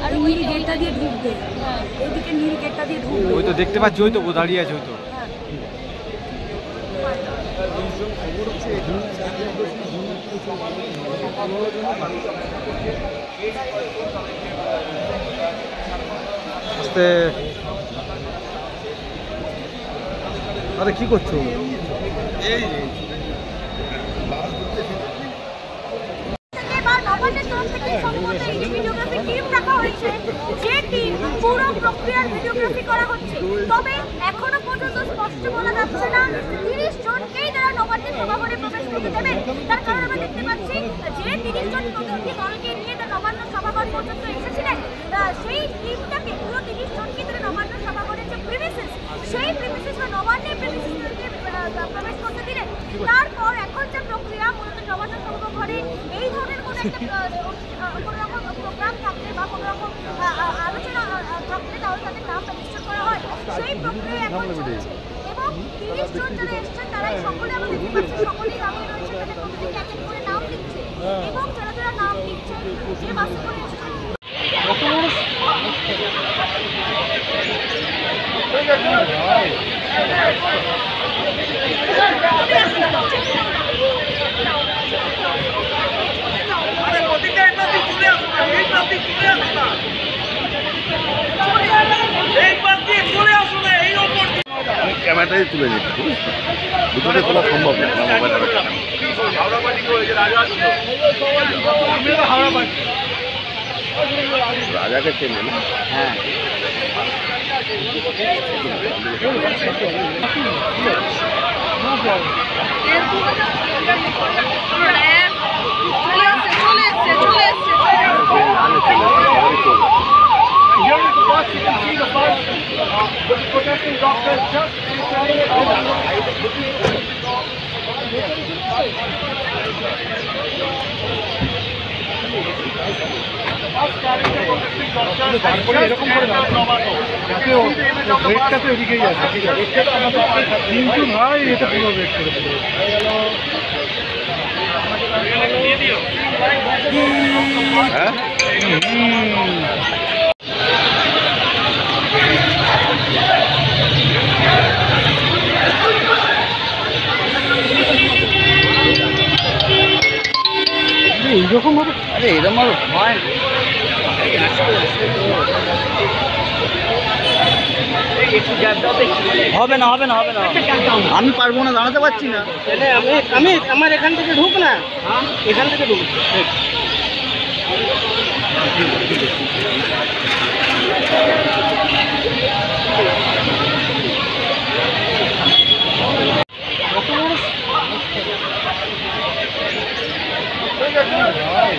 আর নীল গেটটা দিয়ে ঢুকবে, এইদিকে নীল গেটটা দিয়ে ঢুকবে। ওই তো দেখতে পাচ্ছি, ওই তো দাঁড়িয়ে আছে, ওই তো। আস্তে, আরে কি করছো? তবে এখনো পর্যন্ত স্পষ্ট বলা যাচ্ছে না 30 জনকেই যারা নবান্নের সভাঘরে প্রবেশ করতে দেবে। তার কারণ আমরা দেখতে পাচ্ছি যে 30 জন প্রতিনিধি দলকে নিয়ে তারা নবান্ন সভাঘর পর্যন্ত এসেছিলেন, সেই টিমটাকে পুরো 30 জনকে তারা নবান্ন সভাঘরের যে প্রিমিসেস, সেই প্রিমিসেস বা নবান্নের প্রিমিসেসকে প্রবেশ করতে দিলেন। তারপর এখন যে প্রক্রিয়া, মূলত নবান্ন সভাঘরে এই ধরনের কোনো রকম প্রোগ্রাম থাকলে বা কোনো রকম আলোচনা থাকলে তাহলে তাদের নাম রেজিস্টার করা হয়, সেই প্রক্রিয়া এখন চলছে। এবং 30 জন যারা এসেছেন তারাই সকলে আমরা দেখতে পাচ্ছি, সকলেই দাঁড়িয়ে রয়েছে, তাদের প্রত্যেকে এক এক করে নাম দিচ্ছে। এবং যারা যারা নাম দিচ্ছে, যে বাসে করে এসেছেন ক্যামেরাটাই তুলে নিচ্ছি, দুটোতে তোলা সম্ভব না রাজাকে চেনে না। হ্যাঁ, এরকম করে রেটটা তো এদিকেই আছে, ঠিক আছে, কিন্তু ভাই এটা পুরো রেট করে দেবে। হ্যাঁ, এইরকম ভাবে, আরে এরকম ভাবে হয় হবে না, হবে না, হবে না, আমি পারবো না, দাঁড়াতে পারছি না। আমি আমার এখান থেকে ঢুক না, এখান থেকে ঢুক। ভাই